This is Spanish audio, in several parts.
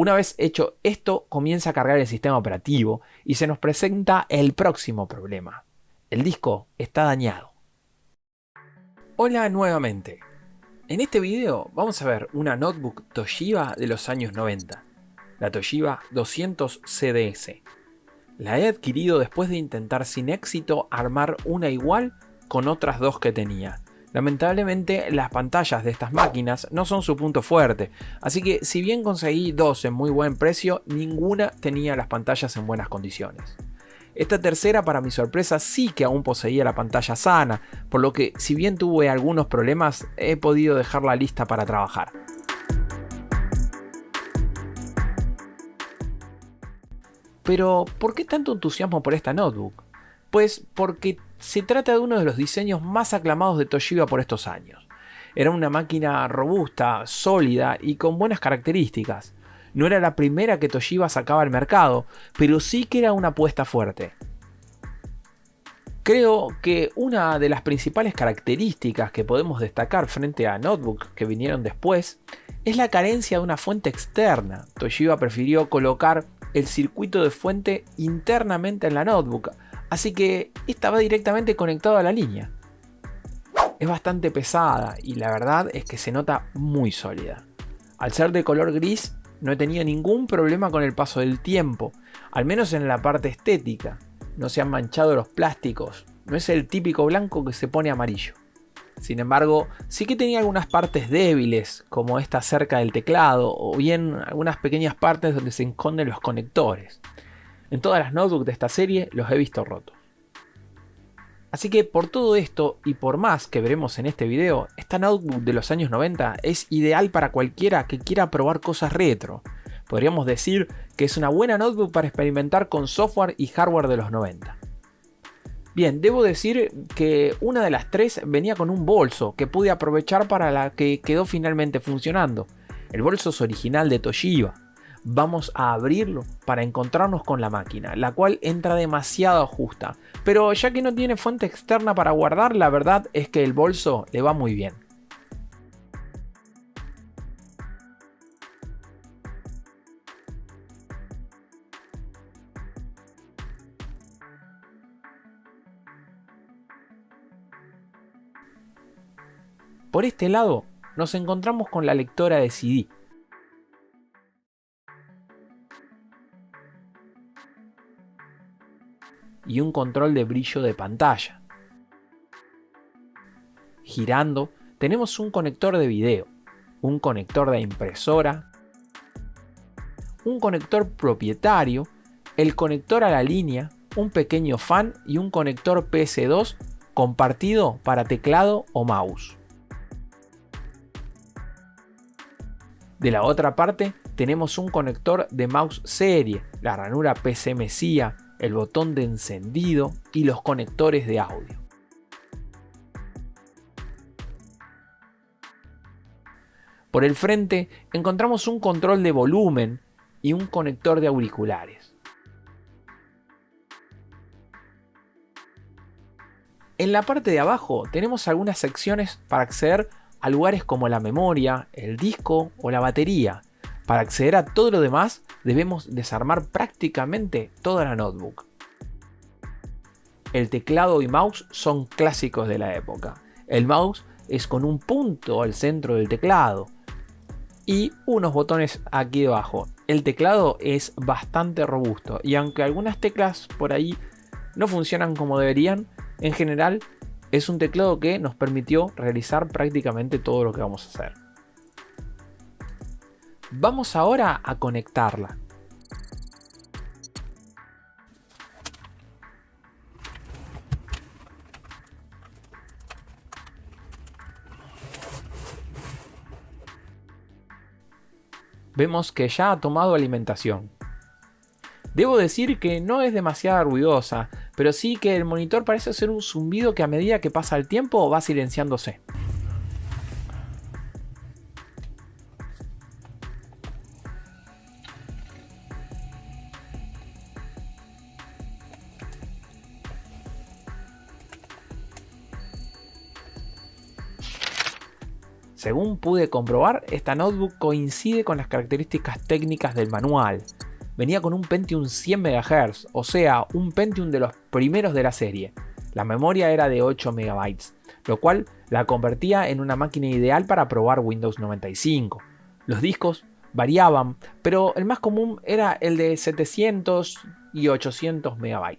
Una vez hecho esto, comienza a cargar el sistema operativo y se nos presenta el próximo problema. El disco está dañado. Hola nuevamente. En este video vamos a ver una notebook Toshiba de los años 90, la Toshiba 200 CDS. La he adquirido después de intentar sin éxito armar una igual con otras dos que tenía. Lamentablemente las pantallas de estas máquinas no son su punto fuerte, así que si bien conseguí dos en muy buen precio, ninguna tenía las pantallas en buenas condiciones. Esta tercera, para mi sorpresa, sí que aún poseía la pantalla sana, por lo que si bien tuve algunos problemas, he podido dejarla lista para trabajar. Pero, ¿por qué tanto entusiasmo por esta notebook? Pues porque se trata de uno de los diseños más aclamados de Toshiba por estos años. Era una máquina robusta, sólida y con buenas características. No era la primera que Toshiba sacaba al mercado, pero sí que era una apuesta fuerte. Creo que una de las principales características que podemos destacar frente a notebooks que vinieron después es la carencia de una fuente externa. Toshiba prefirió colocar el circuito de fuente internamente en la notebook, así que esta va directamente conectado a la línea. Es bastante pesada y la verdad es que se nota muy sólida. Al ser de color gris, no he tenido ningún problema con el paso del tiempo, al menos en la parte estética. No se han manchado los plásticos, no es el típico blanco que se pone amarillo. Sin embargo, sí que tenía algunas partes débiles, como esta cerca del teclado, o bien algunas pequeñas partes donde se esconden los conectores. En todas las notebooks de esta serie los he visto rotos. Así que por todo esto y por más que veremos en este video, esta notebook de los años 90 es ideal para cualquiera que quiera probar cosas retro. Podríamos decir que es una buena notebook para experimentar con software y hardware de los 90. Bien, debo decir que una de las tres venía con un bolso que pude aprovechar para la que quedó finalmente funcionando. El bolso es original de Toshiba. Vamos a abrirlo para encontrarnos con la máquina, la cual entra demasiado justa, pero ya que no tiene fuente externa para guardar, la verdad es que el bolso le va muy bien. Por este lado, nos encontramos con la lectora de CD. Y un control de brillo de pantalla. Girando, tenemos un conector de video, un conector de impresora, un conector propietario, el conector a la línea, un pequeño fan y un conector PS2 compartido para teclado o mouse. De la otra parte tenemos un conector de mouse serie, la ranura PCMCIA, el botón de encendido y los conectores de audio. Por el frente encontramos un control de volumen y un conector de auriculares. En la parte de abajo tenemos algunas secciones para acceder a lugares como la memoria, el disco o la batería. Para acceder a todo lo demás debemos desarmar prácticamente toda la notebook. El teclado y mouse son clásicos de la época. El mouse es con un punto al centro del teclado y unos botones aquí debajo. El teclado es bastante robusto y aunque algunas teclas por ahí no funcionan como deberían, en general es un teclado que nos permitió realizar prácticamente todo lo que vamos a hacer. Vamos ahora a conectarla. Vemos que ya ha tomado alimentación. Debo decir que no es demasiado ruidosa, pero sí que el monitor parece hacer un zumbido que a medida que pasa el tiempo va silenciándose. Según pude comprobar, esta notebook coincide con las características técnicas del manual. Venía con un Pentium 100 MHz, o sea, un Pentium de los primeros de la serie. La memoria era de 8 MB, lo cual la convertía en una máquina ideal para probar Windows 95. Los discos variaban, pero el más común era el de 700 y 800 MB.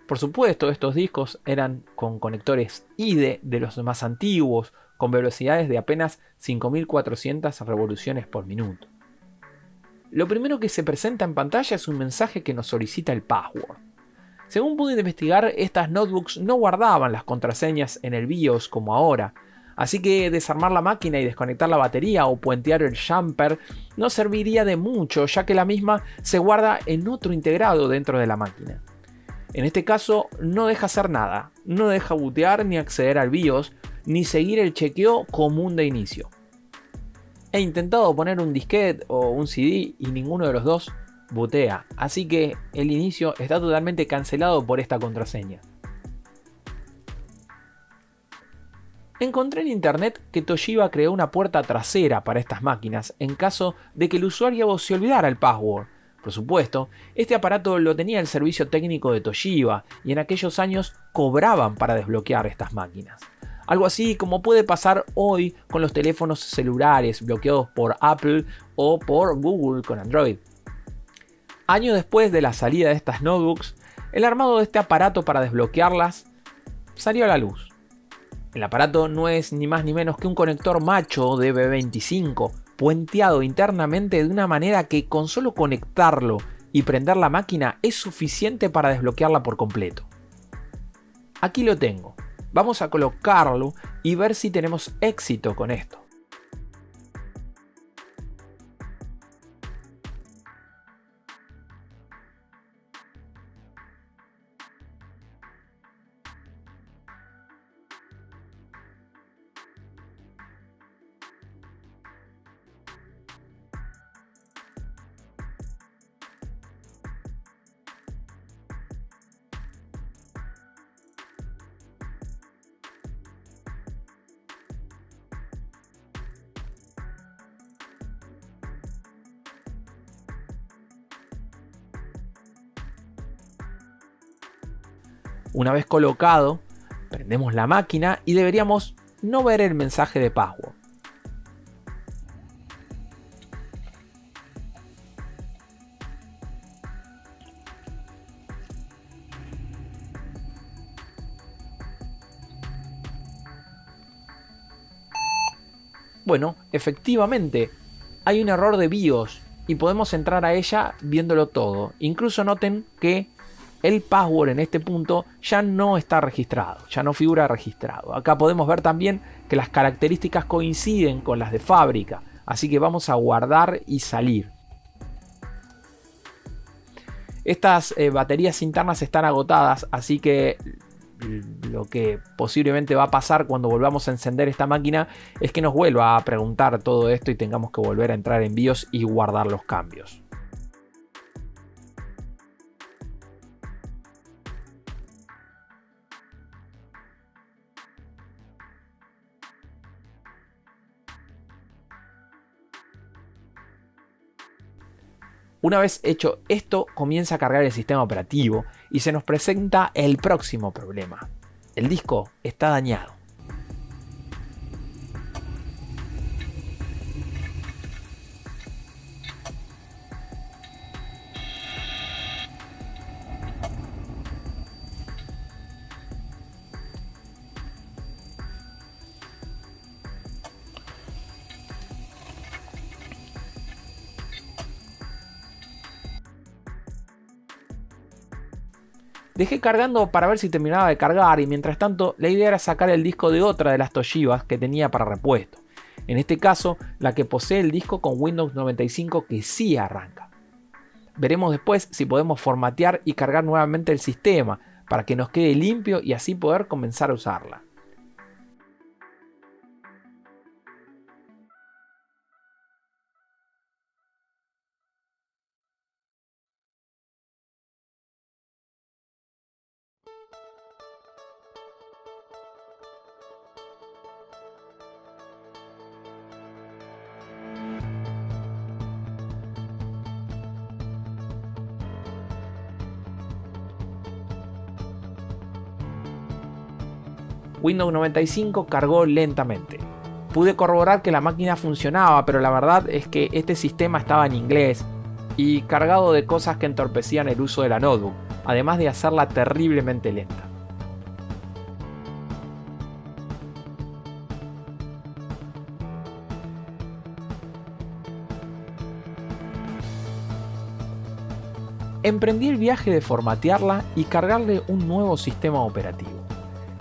Por supuesto, estos discos eran con conectores IDE de los más antiguos, con velocidades de apenas 5400 revoluciones por minuto. Lo primero que se presenta en pantalla es un mensaje que nos solicita el password. Según pude investigar, estas notebooks no guardaban las contraseñas en el BIOS como ahora, así que desarmar la máquina y desconectar la batería o puentear el jumper no serviría de mucho, ya que la misma se guarda en otro integrado dentro de la máquina. En este caso no deja hacer nada, no deja bootear ni acceder al BIOS, ni seguir el chequeo común de inicio. He intentado poner un disquete o un CD y ninguno de los dos bootea, así que el inicio está totalmente cancelado por esta contraseña. Encontré en internet que Toshiba creó una puerta trasera para estas máquinas en caso de que el usuario se olvidara el password. Por supuesto, este aparato lo tenía el servicio técnico de Toshiba y en aquellos años cobraban para desbloquear estas máquinas. Algo así como puede pasar hoy con los teléfonos celulares bloqueados por Apple o por Google con Android. Años después de la salida de estas notebooks, el armado de este aparato para desbloquearlas salió a la luz. El aparato no es ni más ni menos que un conector macho de B25, puenteado internamente de una manera que con solo conectarlo y prender la máquina es suficiente para desbloquearla por completo. Aquí lo tengo. Vamos a colocarlo y ver si tenemos éxito con esto. Una vez colocado, prendemos la máquina y deberíamos no ver el mensaje de password. Bueno, efectivamente, hay un error de BIOS y podemos entrar a ella viéndolo todo. Incluso noten que el password en este punto ya no está registrado, ya no figura registrado. Acá podemos ver también que las características coinciden con las de fábrica, así que vamos a guardar y salir. Estas baterías internas están agotadas, así que lo que posiblemente va a pasar cuando volvamos a encender esta máquina es que nos vuelva a preguntar todo esto y tengamos que volver a entrar en BIOS y guardar los cambios. Una vez hecho esto, comienza a cargar el sistema operativo y se nos presenta el próximo problema. El disco está dañado. Dejé cargando para ver si terminaba de cargar y mientras tanto la idea era sacar el disco de otra de las Toshibas que tenía para repuesto. En este caso, la que posee el disco con Windows 95 que sí arranca. Veremos después si podemos formatear y cargar nuevamente el sistema para que nos quede limpio y así poder comenzar a usarla. Windows 95 cargó lentamente. Pude corroborar que la máquina funcionaba, pero la verdad es que este sistema estaba en inglés y cargado de cosas que entorpecían el uso de la notebook, además de hacerla terriblemente lenta. Emprendí el viaje de formatearla y cargarle un nuevo sistema operativo.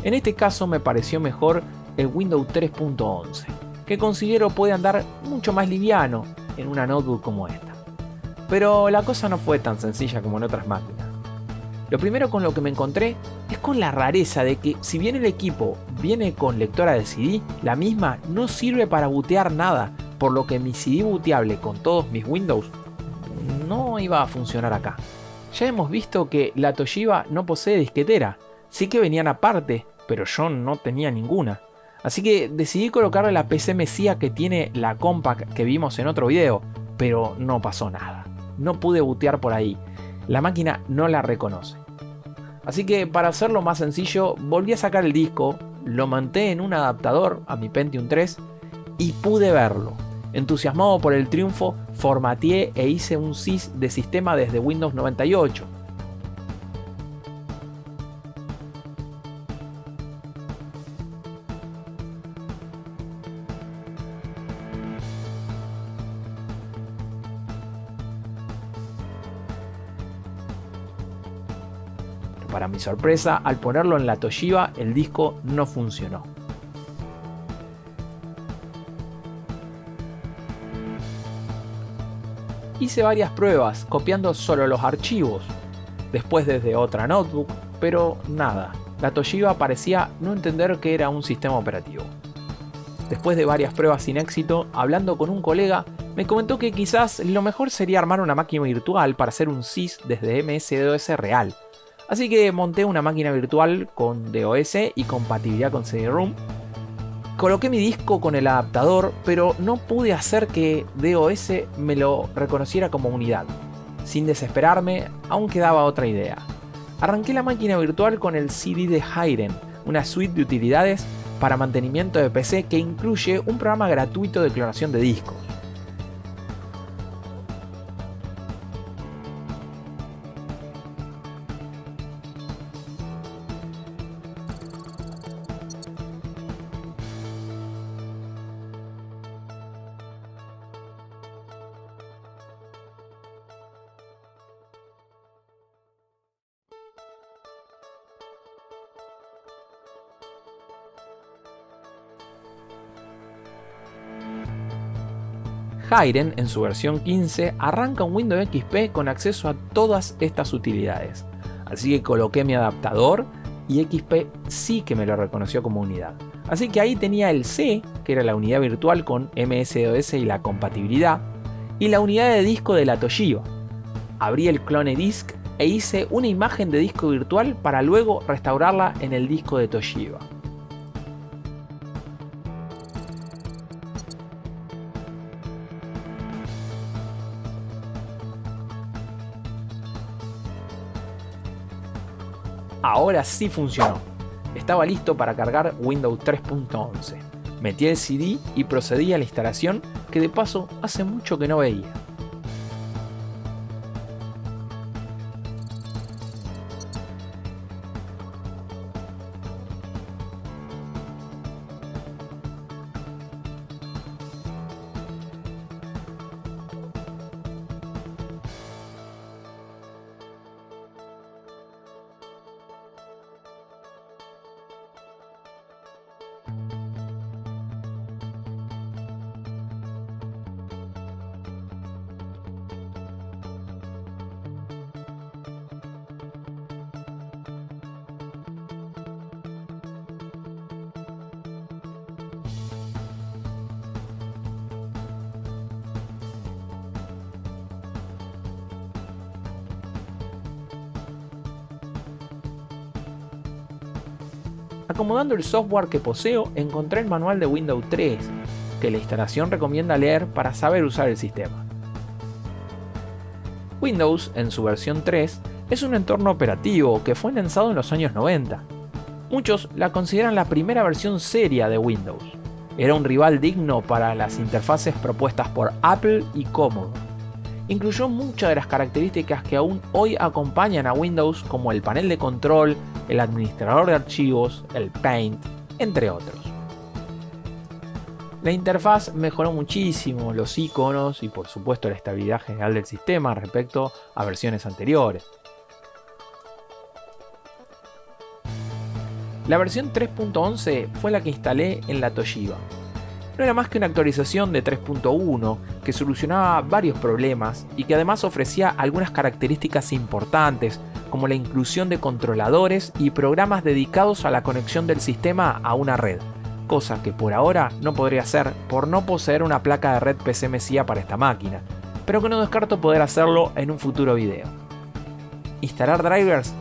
En este caso me pareció mejor el Windows 3.11, que considero puede andar mucho más liviano en una notebook como esta. Pero la cosa no fue tan sencilla como en otras máquinas. Lo primero con lo que me encontré es con la rareza de que si bien el equipo viene con lectora de CD, la misma no sirve para bootear nada, por lo que mi CD booteable con todos mis Windows no iba a funcionar acá. Ya hemos visto que la Toshiba no posee disquetera, sí que venían aparte, pero yo no tenía ninguna. Así que decidí colocarle la PC Mesía que tiene la Compaq que vimos en otro video, pero no pasó nada. No pude bootear por ahí, la máquina no la reconoce. Así que para hacerlo más sencillo, volví a sacar el disco, lo monté en un adaptador a mi Pentium 3 y pude verlo. Entusiasmado por el triunfo, formateé e hice un sys de sistema desde Windows 98. Pero para mi sorpresa, al ponerlo en la Toshiba, el disco no funcionó. Hice varias pruebas copiando solo los archivos, después desde otra notebook, pero nada, la Toshiba parecía no entender que era un sistema operativo. Después de varias pruebas sin éxito, hablando con un colega, me comentó que quizás lo mejor sería armar una máquina virtual para hacer un sys desde MS-DOS real. Así que monté una máquina virtual con DOS y compatibilidad con CD-ROM. Coloqué mi disco con el adaptador, pero no pude hacer que DOS me lo reconociera como unidad. Sin desesperarme, aún quedaba otra idea. Arranqué la máquina virtual con el CD de Hyren, una suite de utilidades para mantenimiento de PC que incluye un programa gratuito de clonación de discos. Hyren, en su versión 15, arranca un Windows XP con acceso a todas estas utilidades. Así que coloqué mi adaptador y XP sí que me lo reconoció como unidad. Así que ahí tenía el C, que era la unidad virtual con MS-DOS y la compatibilidad, y la unidad de disco de la Toshiba. Abrí el Clone Disk e hice una imagen de disco virtual para luego restaurarla en el disco de Toshiba. Ahora sí funcionó. Estaba listo para cargar Windows 3.11. Metí el CD y procedí a la instalación, que de paso hace mucho que no veía. Acomodando el software que poseo, encontré el manual de Windows 3, que la instalación recomienda leer para saber usar el sistema. Windows, en su versión 3, es un entorno operativo que fue lanzado en los años 90. Muchos la consideran la primera versión seria de Windows. Era un rival digno para las interfaces propuestas por Apple y Commodore. Incluyó muchas de las características que aún hoy acompañan a Windows, como el panel de control, el administrador de archivos, el Paint, entre otros. La interfaz mejoró muchísimo los iconos y por supuesto la estabilidad general del sistema respecto a versiones anteriores. La versión 3.11 fue la que instalé en la Toshiba. No era más que una actualización de 3.1 que solucionaba varios problemas y que además ofrecía algunas características importantes, como la inclusión de controladores y programas dedicados a la conexión del sistema a una red, cosa que por ahora no podría hacer por no poseer una placa de red PCMSIA para esta máquina, pero que no descarto poder hacerlo en un futuro video. Instalar drivers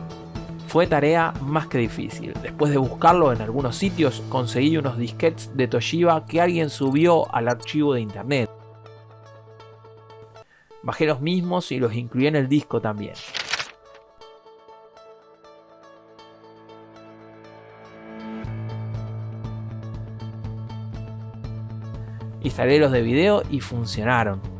fue tarea más que difícil. Después de buscarlo en algunos sitios, conseguí unos disquetes de Toshiba que alguien subió al archivo de internet. Bajé los mismos y los incluí en el disco también. Instalé los de video y funcionaron.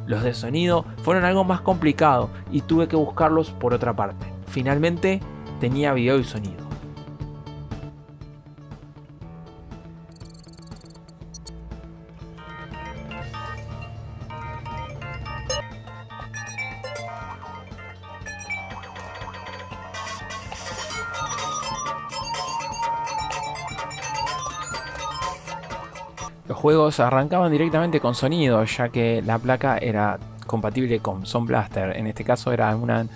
Los de sonido fueron algo más complicado y tuve que buscarlos por otra parte. Finalmente tenía video y sonido. Los juegos arrancaban directamente con sonido, ya que la placa era compatible con Sound Blaster. En este caso era una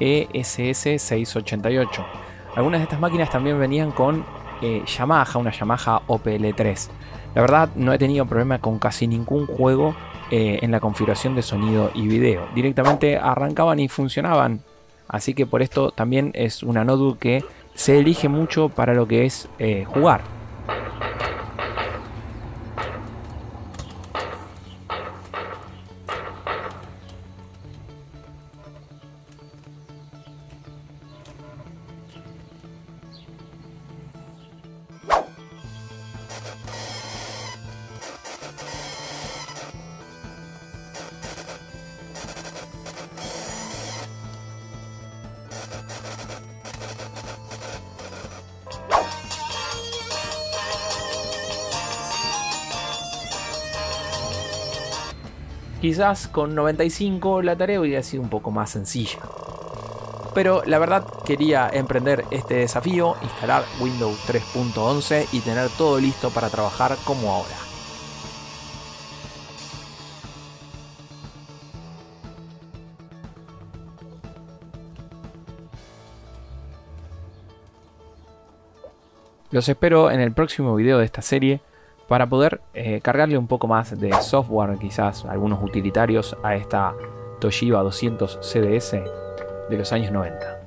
ESS 688. Algunas de estas máquinas también venían con Yamaha, una Yamaha OPL3. La verdad no he tenido problema con casi ningún juego en la configuración de sonido y video. Directamente arrancaban y funcionaban. Así que por esto también es una notebook que se elige mucho para lo que es jugar. Quizás con 95 la tarea hubiera sido un poco más sencilla. Pero la verdad quería emprender este desafío, instalar Windows 3.11 y tener todo listo para trabajar como ahora. Los espero en el próximo video de esta serie para poder cargarle un poco más de software, quizás algunos utilitarios a esta Toshiba 200 CDS de los años 90.